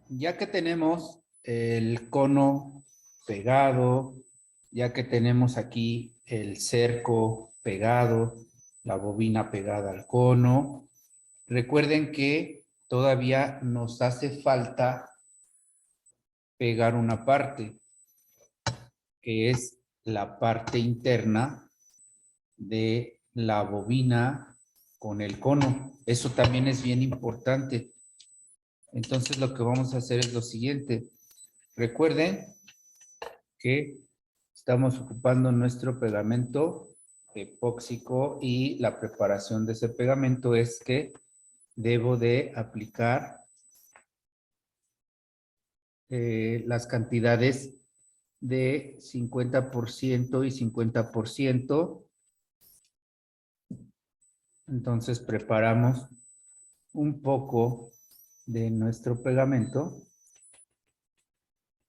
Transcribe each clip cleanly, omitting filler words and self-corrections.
ya que tenemos el cono pegado, ya que tenemos aquí el cerco pegado, la bobina pegada al cono, recuerden que todavía nos hace falta pegar una parte, que es la parte interna de la bobina con el cono. Eso también es bien importante. Entonces lo que vamos a hacer es lo siguiente. Recuerden que estamos ocupando nuestro pegamento epóxico y la preparación de ese pegamento es que debo de aplicar las cantidades de 50% y 50%. Entonces preparamos un poco de nuestro pegamento,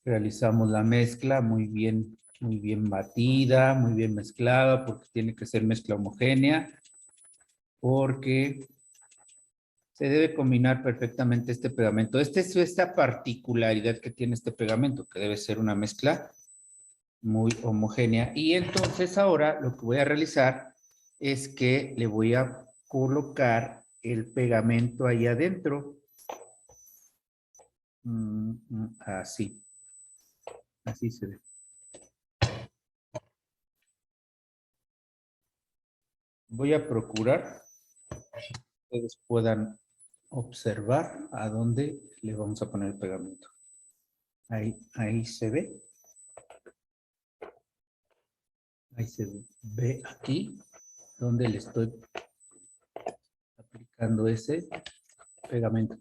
realizamos la mezcla muy bien batida, muy bien mezclada, porque tiene que ser mezcla homogénea, porque se debe combinar perfectamente este pegamento. Esta es esta particularidad que tiene este pegamento, que debe ser una mezcla muy homogénea. Y entonces ahora lo que voy a realizar es que le voy a colocar el pegamento ahí adentro. Así. Así se ve. Voy a procurar que ustedes puedan observar a dónde le vamos a poner el pegamento. Ahí se ve. Ahí se ve aquí donde le estoy aplicando ese pegamento.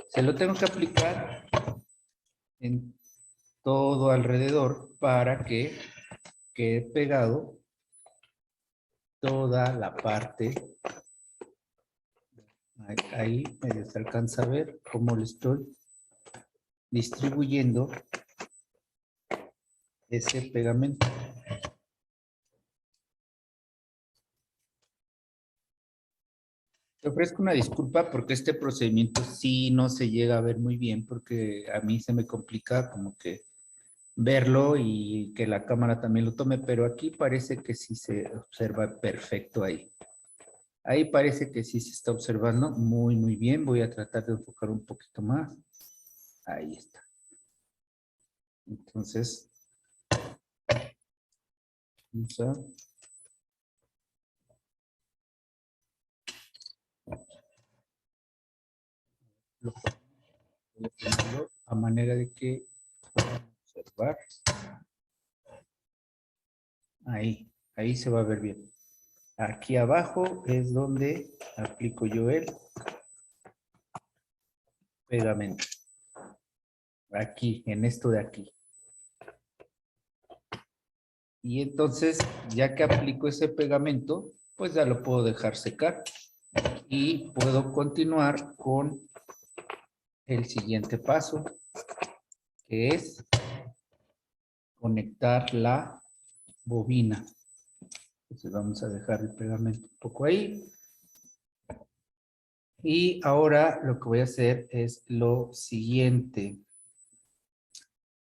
Se lo tengo que aplicar en todo alrededor para que quede pegado toda la parte. Ahí medio se alcanza a ver cómo le estoy distribuyendo ese pegamento. Te ofrezco una disculpa porque este procedimiento sí no se llega a ver muy bien porque a mí se me complica como que verlo y que la cámara también lo tome, pero aquí parece que sí se observa perfecto ahí. Ahí parece que sí se está observando muy bien. Voy a tratar de enfocar un poquito más. Ahí está. Entonces, vamos a manera de que puedan observar. Ahí se va a ver bien. Aquí abajo es donde aplico yo el pegamento. Aquí, en esto de aquí. Y entonces, ya que aplico ese pegamento, pues ya lo puedo dejar secar. Y puedo continuar con el siguiente paso, que es conectar la bobina. Entonces vamos a dejar el pegamento un poco ahí. Y ahora lo que voy a hacer es lo siguiente.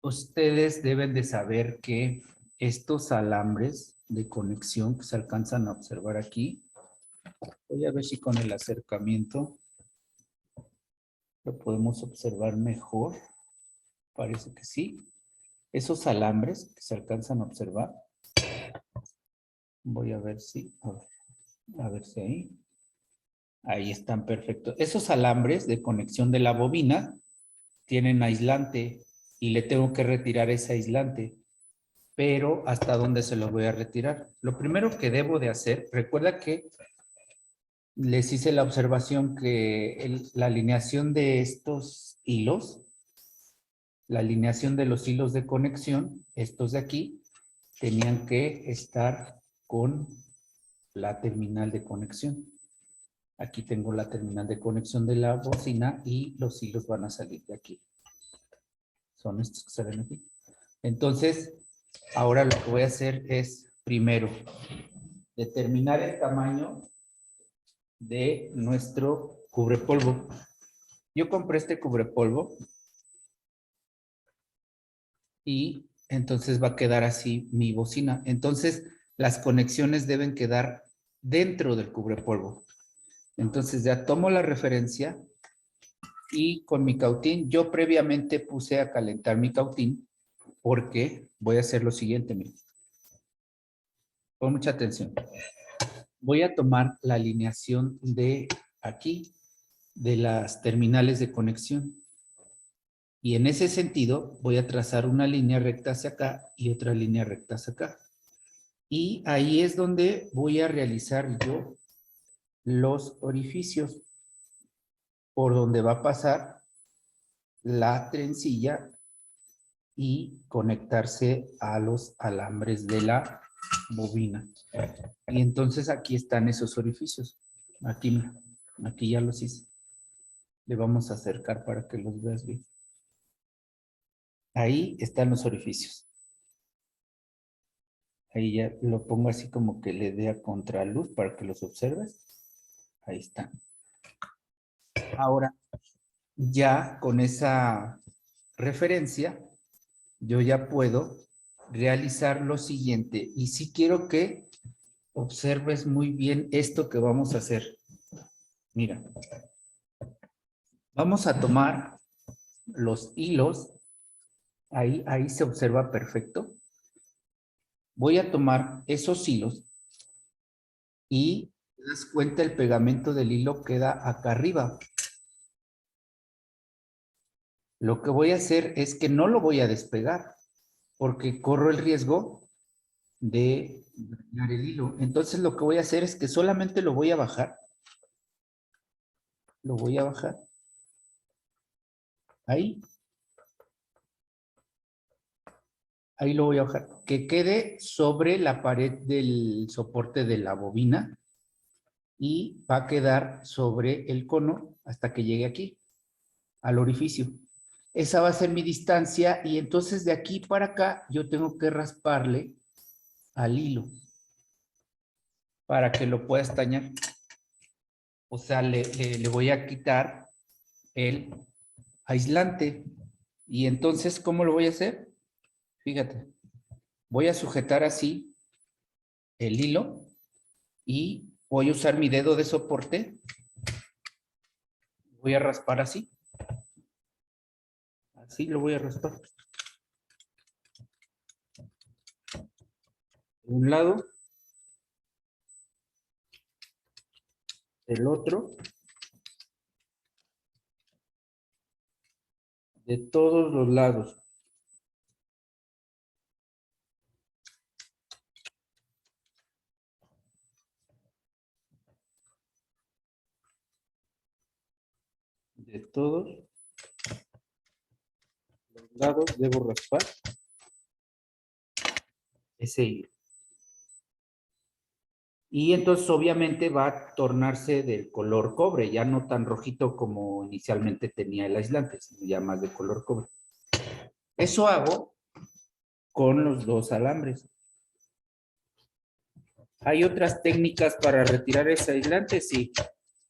Ustedes deben de saber que estos alambres de conexión que se alcanzan a observar aquí, voy a ver si con el acercamiento lo podemos observar mejor. Parece que sí. Esos alambres que se alcanzan a observar, voy a ver si, a ver si ahí están perfectos. Esos alambres de conexión de la bobina tienen aislante y le tengo que retirar ese aislante. Pero ¿hasta dónde se lo voy a retirar? Lo primero que debo de hacer, recuerda que les hice la observación que la alineación de estos hilos, la alineación de los hilos de conexión, estos de aquí, tenían que estar con la terminal de conexión. Aquí tengo la terminal de conexión de la bocina y los hilos van a salir de aquí. Son estos que salen aquí. Entonces, ahora lo que voy a hacer es, primero, determinar el tamaño de nuestro cubrepolvo. Yo compré este cubrepolvo y entonces va a quedar así mi bocina. Entonces, las conexiones deben quedar dentro del cubrepolvo. Entonces, ya tomo la referencia y con mi cautín, yo previamente puse a calentar mi cautín porque voy a hacer lo siguiente, miren. Pon mucha atención. Voy a tomar la alineación de aquí, de las terminales de conexión. Y en ese sentido, voy a trazar una línea recta hacia acá y otra línea recta hacia acá. Y ahí es donde voy a realizar yo los orificios por donde va a pasar la trencilla y conectarse a los alambres de la bobina. Y entonces aquí están esos orificios. Aquí, aquí ya los hice. Le vamos a acercar para que los veas bien. Ahí están los orificios. Ahí ya lo pongo así como que le dé a contraluz para que los observes. Ahí están. Ahora, ya con esa referencia, yo ya puedo realizar lo siguiente. Y sí quiero que observes muy bien esto que vamos a hacer. Mira, vamos a tomar los hilos. Ahí se observa perfecto. Voy a tomar esos hilos y te das cuenta el pegamento del hilo queda acá arriba. Lo que voy a hacer es que no lo voy a despegar porque corro el riesgo de dañar el hilo. Entonces lo que voy a hacer es que solamente lo voy a bajar. Lo voy a bajar. Ahí. Ahí lo voy a bajar. Que quede sobre la pared del soporte de la bobina y va a quedar sobre el cono hasta que llegue aquí, al orificio. Esa va a ser mi distancia y entonces de aquí para acá yo tengo que rasparle al hilo para que lo pueda estañar. O sea, le voy a quitar el aislante. Y entonces, ¿cómo lo voy a hacer? Fíjate, voy a sujetar así el hilo y voy a usar mi dedo de soporte. Voy a raspar así. Así lo voy a raspar. De un lado, del otro, de todos los lados. De todos los lados debo raspar ese hilo. Y entonces obviamente va a tornarse del color cobre, ya no tan rojito como inicialmente tenía el aislante, sino ya más de color cobre. Eso hago con los dos alambres. ¿Hay otras técnicas para retirar ese aislante? Sí,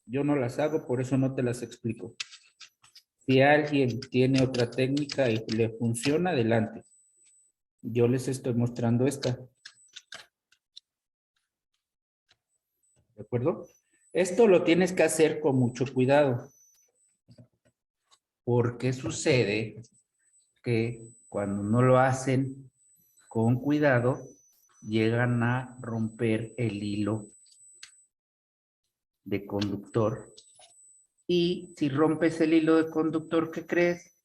yo no las hago, por eso no te las explico. Si alguien tiene otra técnica y le funciona, adelante. Yo les estoy mostrando esta. ¿De acuerdo? Esto lo tienes que hacer con mucho cuidado. Porque sucede que cuando no lo hacen con cuidado, llegan a romper el hilo de conductor. Y si rompes el hilo de conductor, ¿qué crees?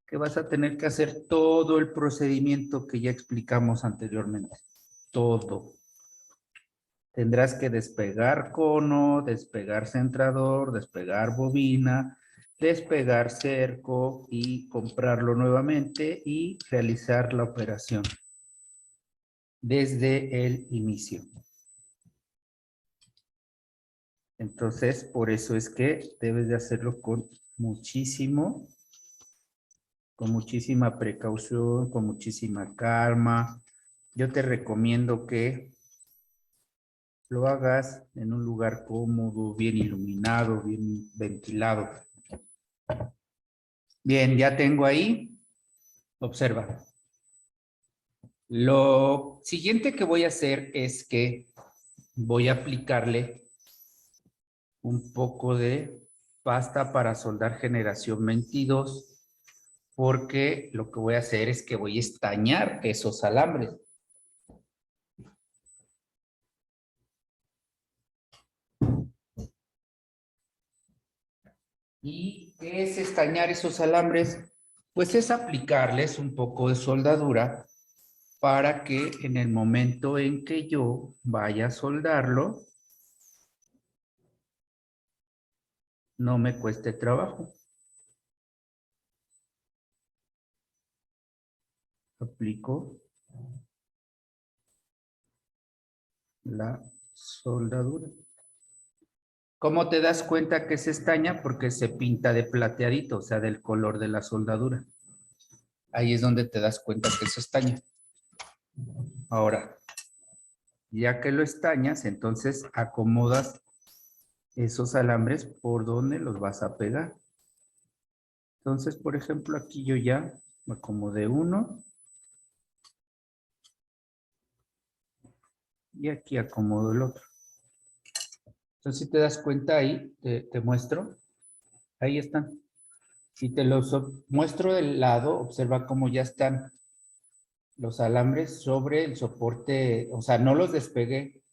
Que vas a tener que hacer todo el procedimiento que ya explicamos anteriormente. Todo. Tendrás que despegar cono, despegar centrador, despegar bobina, despegar cerco y comprarlo nuevamente y realizar la operación desde el inicio. Entonces, por eso es que debes de hacerlo con muchísima precaución, con muchísima calma. Yo te recomiendo que lo hagas en un lugar cómodo, bien iluminado, bien ventilado. Bien, ya tengo ahí Observa. Lo siguiente que voy a hacer es que voy a aplicarle un poco de pasta para soldar generación 22, porque lo que voy a hacer es que voy a estañar esos alambres. ¿Y qué es estañar esos alambres? Pues es aplicarles un poco de soldadura para que en el momento en que yo vaya a soldarlo, no me cueste trabajo. Aplico la soldadura. ¿Cómo te das cuenta que se estaña? Porque se pinta de plateadito, o sea, del color de la soldadura. Ahí es donde te das cuenta que se estaña. Ahora, ya que lo estañas, entonces acomodas esos alambres por donde los vas a pegar. Entonces, por ejemplo, aquí yo ya me acomodé uno. Y aquí acomodo el otro. Entonces, si te das cuenta ahí, te muestro. Ahí están. Si te los muestro del lado, observa cómo ya están los alambres sobre el soporte. O sea, no los despegué.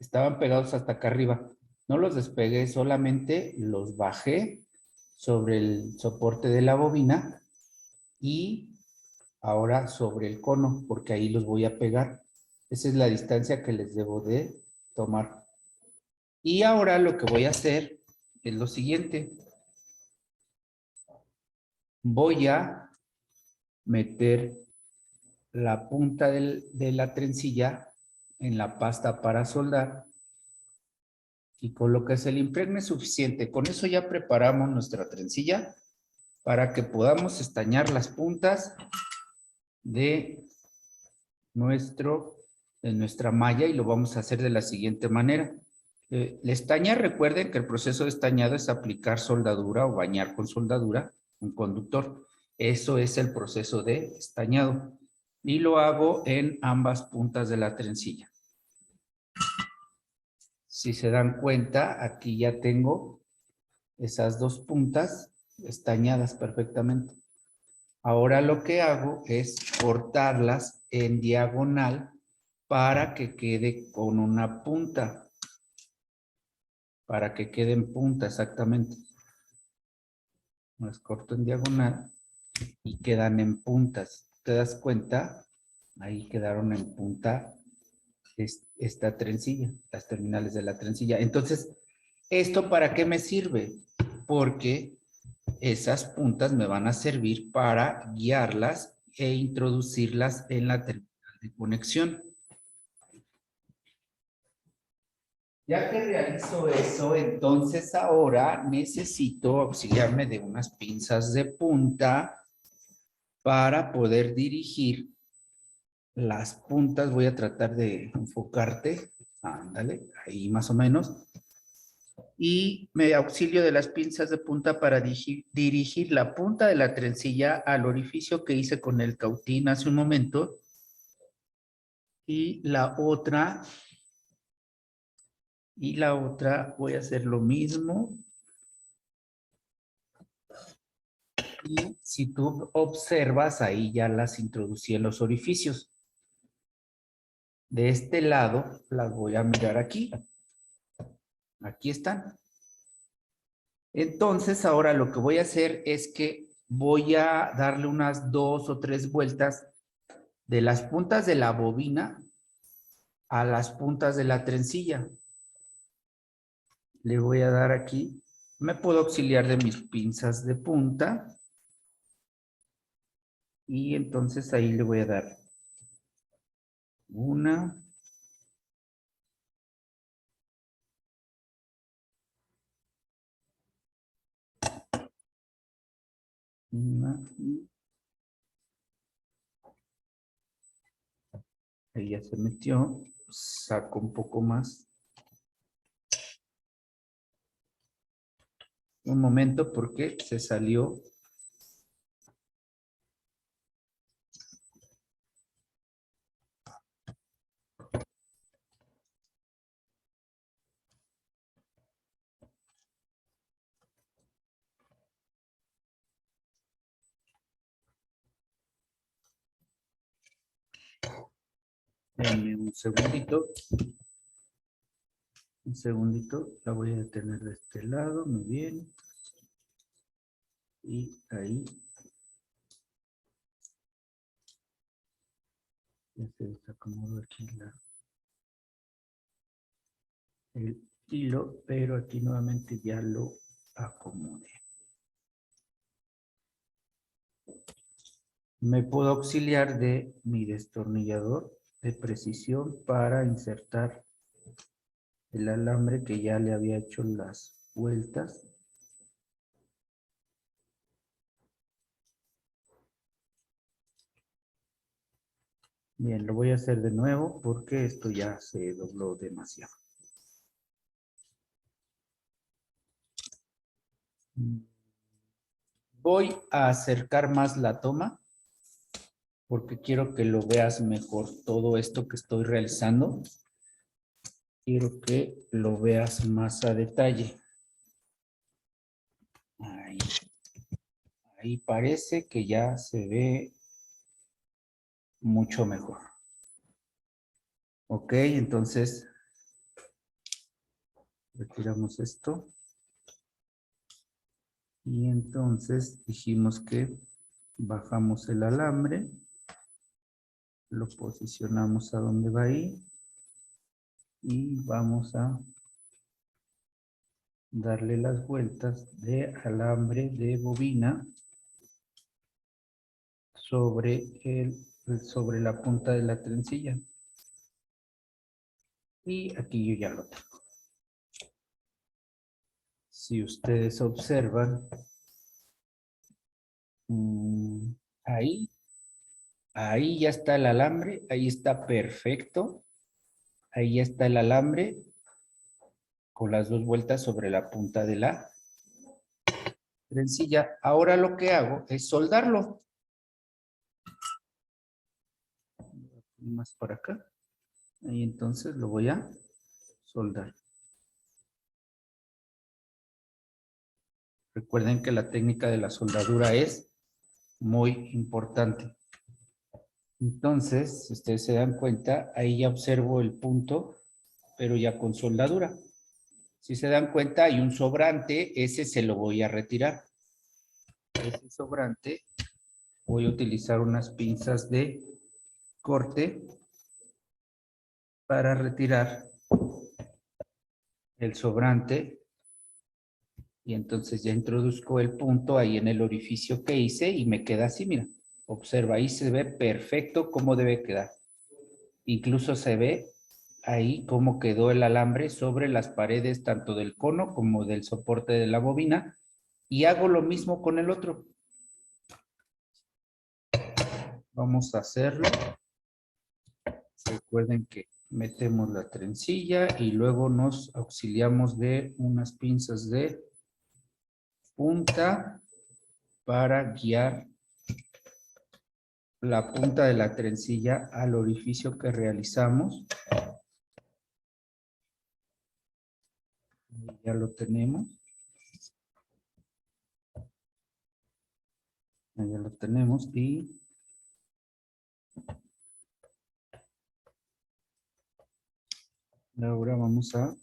Estaban pegados hasta acá arriba. No los despegué, solamente los bajé sobre el soporte de la bobina y ahora sobre el cono, porque ahí los voy a pegar. Esa es la distancia que les debo de tomar. Y ahora lo que voy a hacer es lo siguiente. Voy a meter la punta de la trencilla en la pasta para soldar y con lo que se le impregne suficiente. Con eso ya preparamos nuestra trencilla para que podamos estañar las puntas de, de nuestra malla y lo vamos a hacer de la siguiente manera. La estaña, recuerden que el proceso de estañado es aplicar soldadura o bañar con soldadura un conductor. Eso es el proceso de estañado. Y lo hago en ambas puntas de la trencilla. Si se dan cuenta, aquí ya tengo esas dos puntas estañadas perfectamente. Ahora lo que hago es cortarlas en diagonal para que quede con una punta. Para que quede en punta exactamente. Las corto en diagonal y quedan en puntas. ¿Te das cuenta? Ahí quedaron en punta esta trencilla, las terminales de la trencilla. Entonces, ¿esto para qué me sirve? Porque esas puntas me van a servir para guiarlas e introducirlas en la terminal de conexión. Ya que realizo eso, entonces ahora necesito auxiliarme de unas pinzas de punta para poder dirigir las puntas. Voy a tratar de enfocarte. Ándale, ahí más o menos. Y me auxilio de las pinzas de punta para dirigir la punta de la trencilla al orificio que hice con el cautín hace un momento. Y la otra voy a hacer lo mismo. Y si tú observas, ahí ya las introducí en los orificios. De este lado, las voy a mirar aquí. Aquí están. Entonces, ahora lo que voy a hacer es que voy a darle unas 2 o 3 vueltas de las puntas de la bobina a las puntas de la trencilla. Le voy a dar aquí. Me puedo auxiliar de mis pinzas de punta. Y entonces ahí le voy a dar una, y ahí ya se metió. Saco un poco más. Un momento porque se salió Denme un segundito. Un segundito, la voy a detener de este lado, muy bien. Y ahí. Ya se desacomodó aquí el hilo, pero aquí nuevamente ya lo acomodé. Me puedo auxiliar de mi destornillador de precisión para insertar el alambre que ya le había hecho las vueltas. Bien, lo voy a hacer de nuevo porque esto ya se dobló demasiado. Voy a acercar más la toma porque quiero que lo veas mejor todo esto que estoy realizando. Quiero que lo veas más a detalle. Ahí. Ahí parece que ya se ve mucho mejor. Ok, entonces retiramos esto. Y entonces dijimos que bajamos el alambre. Lo posicionamos a donde va ahí. Y vamos a darle las vueltas de alambre de bobina sobre la punta de la trencilla. Y aquí yo ya lo tengo. Si ustedes observan, ahí ya está el alambre, ahí está perfecto. Ahí ya está el alambre con las dos vueltas sobre la punta de la trencilla. Ahora lo que hago es soldarlo. Más por acá. Y entonces lo voy a soldar. Recuerden que la técnica de la soldadura es muy importante. Entonces, si ustedes se dan cuenta, ahí ya observo el punto, pero ya con soldadura. Si se dan cuenta, hay un sobrante, ese se lo voy a retirar. Ese sobrante, voy a utilizar unas pinzas de corte para retirar el sobrante. Y entonces ya introduzco el punto ahí en el orificio que hice y me queda así, mira. Observa, ahí se ve perfecto cómo debe quedar. Incluso se ve ahí cómo quedó el alambre sobre las paredes tanto del cono como del soporte de la bobina. Y hago lo mismo con el otro. Vamos a hacerlo. Recuerden que metemos la trencilla y luego nos auxiliamos de unas pinzas de punta para guiar la punta de la trencilla al orificio que realizamos. Ya lo tenemos. Ya lo tenemos y ahora vamos a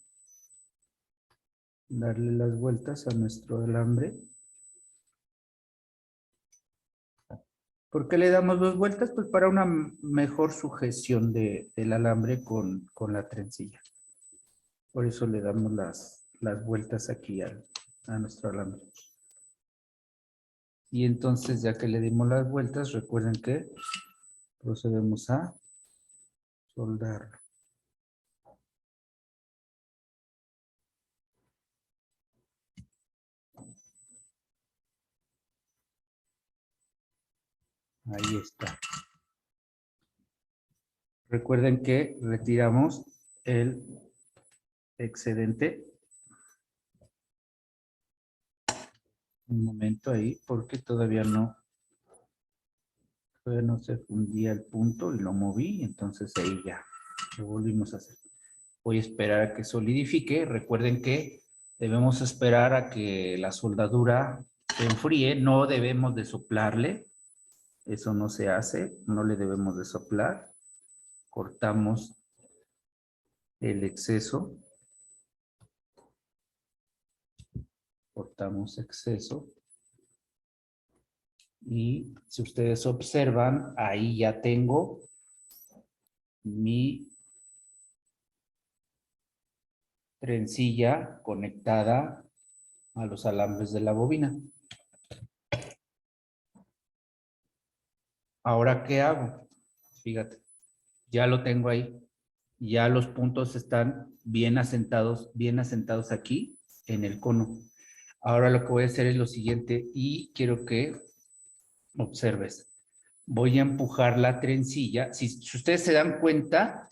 darle las vueltas a nuestro alambre. ¿Por qué le damos dos vueltas? Pues para una mejor sujeción del alambre con la trencilla. Por eso le damos las vueltas aquí a nuestro alambre. Y entonces, ya que le dimos las vueltas, recuerden que procedemos a soldarlo. Ahí está. Recuerden que retiramos el excedente. Un momento ahí, porque todavía no se fundía el punto y lo moví, entonces ahí ya lo volvimos a hacer. Voy a esperar a que solidifique. Recuerden que debemos esperar a que la soldadura se enfríe, no debemos de soplarle. Eso no se hace, no le debemos de soplar. cortamos el exceso. Cortamos exceso. Y si ustedes observan, ahí ya tengo mi trencilla conectada a los alambres de la bobina. Ahora, ¿qué hago? Fíjate, ya lo tengo ahí. Ya los puntos están bien asentados aquí en el cono. Ahora lo que voy a hacer es lo siguiente y quiero que observes. Voy a empujar la trencilla. Si ustedes se dan cuenta,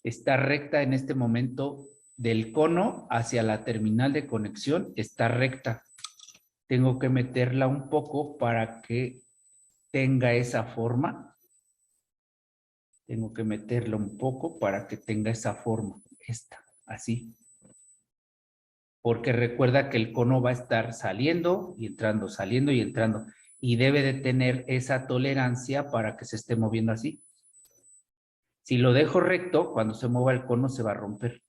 está recta en este momento del cono hacia la terminal de conexión, está recta. Tengo que meterla un poco para que tenga esa forma. Tengo que meterla un poco para que tenga esa forma, esta, así. Porque recuerda que el cono va a estar saliendo y entrando, saliendo y entrando. Y debe de tener esa tolerancia para que se esté moviendo así. Si lo dejo recto, cuando se mueva el cono se va a romper.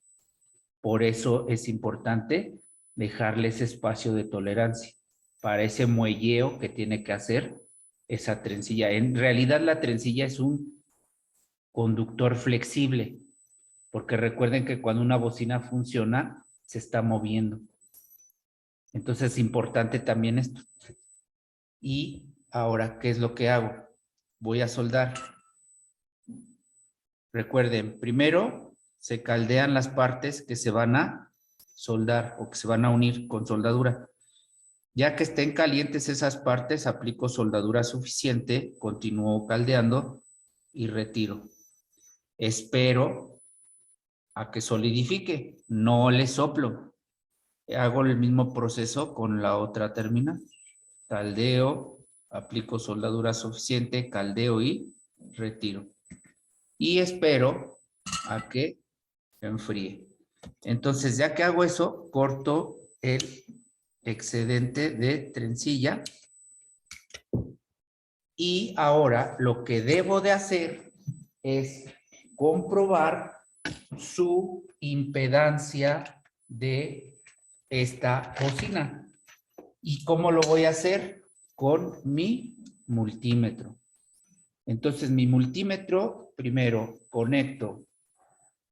Por eso es importante dejarle ese espacio de tolerancia para ese muelleo que tiene que hacer esa trencilla. En realidad la trencilla es un conductor flexible, porque recuerden que cuando una bocina funciona, se está moviendo. Entonces es importante también esto. Y ahora, ¿qué es lo que hago? Voy a soldar. Recuerden, primero se caldean las partes que se van a soldar o que se van a unir con soldadura. Ya que estén calientes esas partes, aplico soldadura suficiente, continúo caldeando y retiro. Espero a que solidifique, no le soplo. Hago el mismo proceso con la otra terminal. Caldeo, aplico soldadura suficiente, caldeo y retiro. Y espero a que enfríe. Entonces, ya que hago eso, corto el excedente de trencilla. Y ahora lo que debo de hacer es comprobar su impedancia de esta bocina. ¿Y cómo lo voy a hacer? Con mi multímetro. Entonces, mi multímetro, primero conecto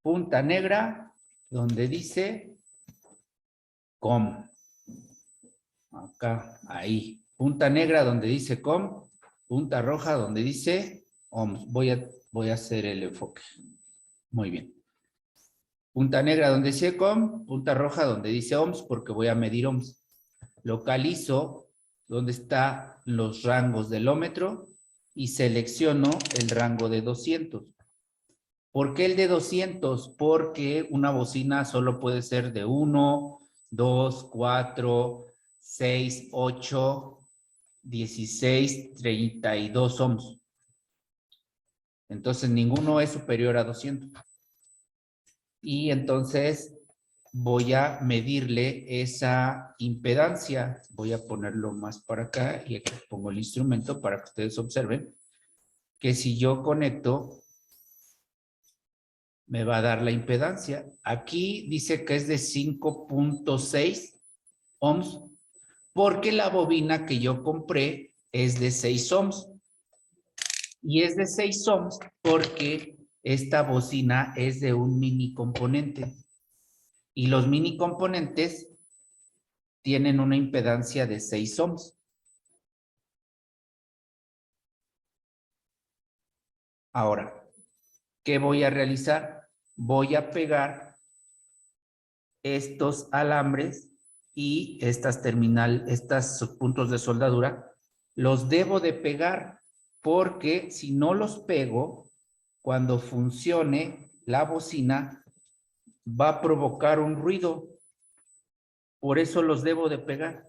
punta negra donde dice COM. Acá, ahí. Punta negra donde dice COM. Punta roja donde dice ohms. Voy a hacer el enfoque. Muy bien. Punta negra donde dice COM. Punta roja donde dice ohms porque voy a medir ohms. Localizo donde están los rangos del ómetro y selecciono el rango de 200. ¿Por qué el de 200? Porque una bocina solo puede ser de 1, 2, 4, 6, 8, 16, 32 ohms. Entonces ninguno es superior a 200. Y entonces voy a medirle esa impedancia. Voy a ponerlo más para acá y aquí pongo el instrumento para que ustedes observen que si yo conecto me va a dar la impedancia. Aquí dice que es de 5.6 ohms porque la bobina que yo compré es de 6 ohms. Y es de 6 ohms porque esta bocina es de un mini componente. Y los mini componentes tienen una impedancia de 6 ohms. Ahora, ¿qué voy a realizar? Voy a pegar estos alambres y estos puntos de soldadura, los debo de pegar porque si no los pego, cuando funcione la bocina, va a provocar un ruido. Por eso los debo de pegar.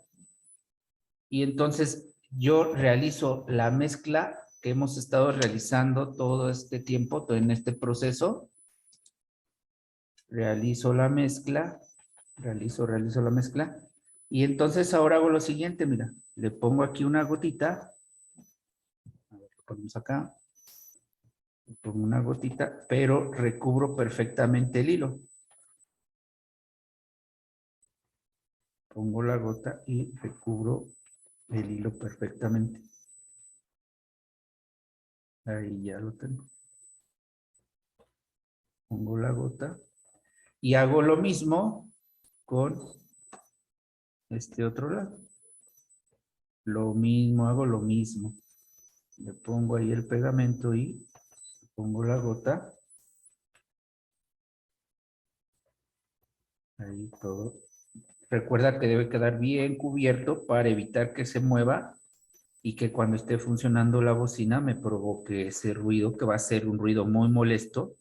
Y entonces yo realizo la mezcla que hemos estado realizando todo este tiempo, todo en este proceso. Realizo la mezcla, realizo la mezcla. Y entonces ahora hago lo siguiente, mira, le pongo aquí una gotita. A ver, lo ponemos acá. Pongo una gotita, pero recubro perfectamente el hilo. Pongo la gota y recubro el hilo perfectamente. Ahí ya lo tengo. Pongo la gota y hago lo mismo con este otro lado. Lo mismo, hago lo mismo. Le pongo ahí el pegamento y pongo la gota. Ahí todo. Recuerda que debe quedar bien cubierto para evitar que se mueva y que cuando esté funcionando la bocina me provoque ese ruido que va a ser un ruido muy molesto.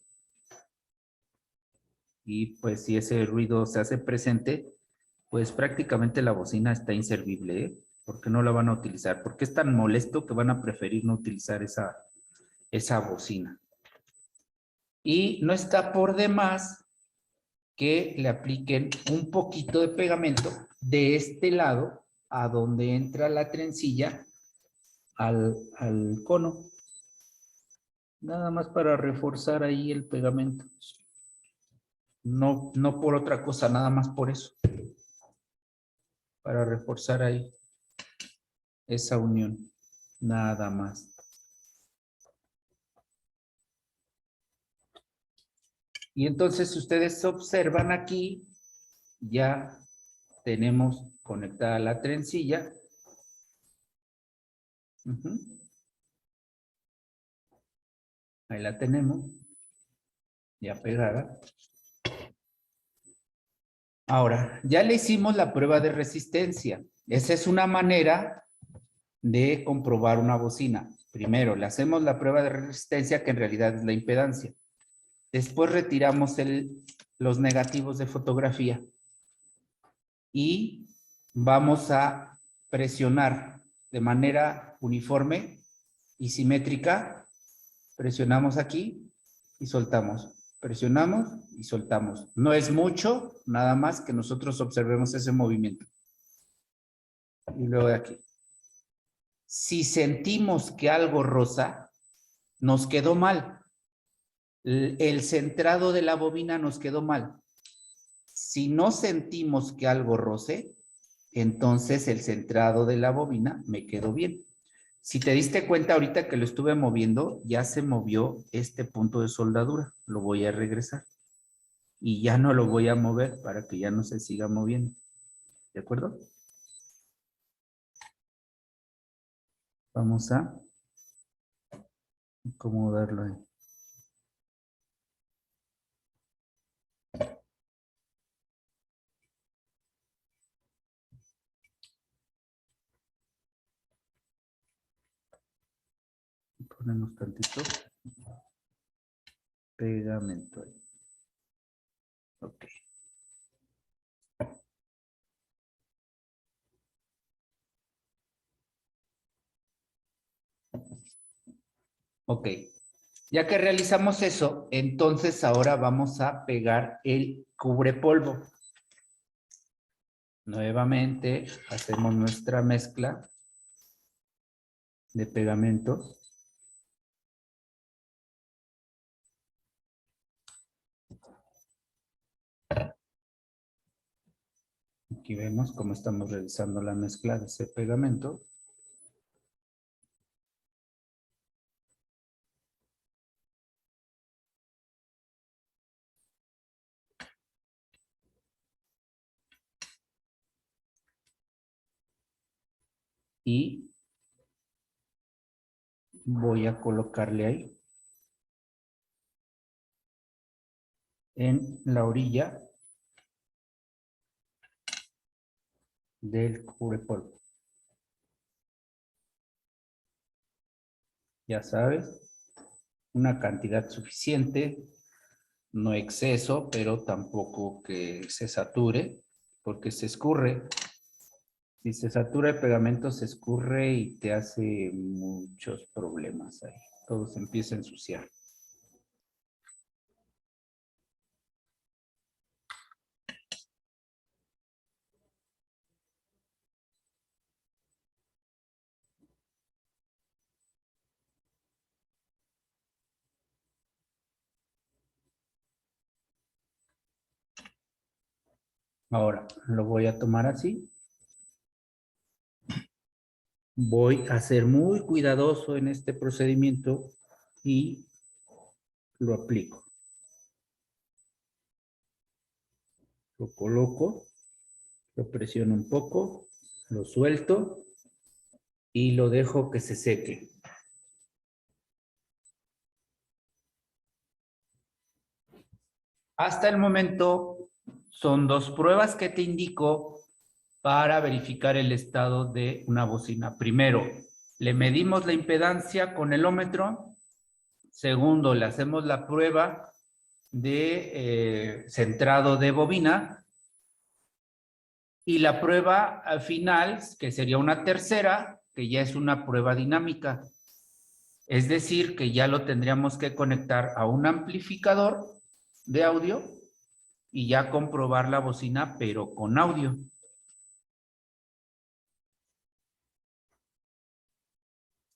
Y pues si ese ruido se hace presente, pues prácticamente la bocina está inservible, ¿eh? Porque no la van a utilizar, porque es tan molesto que van a preferir no utilizar esa bocina. Y no está por demás que le apliquen un poquito de pegamento de este lado a donde entra la trencilla al cono. Nada más para reforzar ahí el pegamento. No, no por otra cosa, nada más por eso. Para reforzar ahí esa unión. Nada más. Y entonces, si ustedes observan aquí, ya tenemos conectada la trencilla. Ahí la tenemos, ya pegada. Ahora, ya le hicimos la prueba de resistencia. Esa es una manera de comprobar una bocina. Primero, le hacemos la prueba de resistencia, que en realidad es la impedancia. Después retiramos los negativos de fotografía y vamos a presionar de manera uniforme y simétrica. Presionamos aquí y soltamos. Presionamos y soltamos. No es mucho, nada más que nosotros observemos ese movimiento. Y luego de aquí. Si sentimos que algo roza, nos quedó mal. El centrado de la bobina nos quedó mal. Si no sentimos que algo roce, entonces el centrado de la bobina me quedó bien. Si te diste cuenta ahorita que lo estuve moviendo, ya se movió este punto de soldadura. Lo voy a regresar. Y ya no lo voy a mover para que ya no se siga moviendo. ¿De acuerdo? Vamos a acomodarlo ahí. Ponemos tantito pegamento ahí. Ok. Ok. Ya que realizamos eso, entonces ahora vamos a pegar el cubrepolvo. Nuevamente hacemos nuestra mezcla de pegamento. Aquí vemos cómo estamos realizando la mezcla de ese pegamento. Y voy a colocarle ahí en la orilla del cubrepolvo. Ya sabes, una cantidad suficiente, no exceso, pero tampoco que se sature, porque se escurre. Si se satura el pegamento, se escurre y te hace muchos problemas ahí. Todo se empieza a ensuciar. Ahora lo voy a tomar así. Voy a ser muy cuidadoso en este procedimiento y lo aplico. Lo coloco, lo presiono un poco, lo suelto y lo dejo que se seque. Hasta el momento son dos pruebas que te indico para verificar el estado de una bocina. Primero, le medimos la impedancia con el ómetro. Segundo, le hacemos la prueba de centrado de bobina. Y la prueba final, que sería una tercera, que ya es una prueba dinámica. Es decir, que ya lo tendríamos que conectar a un amplificador de audio y ya comprobar la bocina, pero con audio.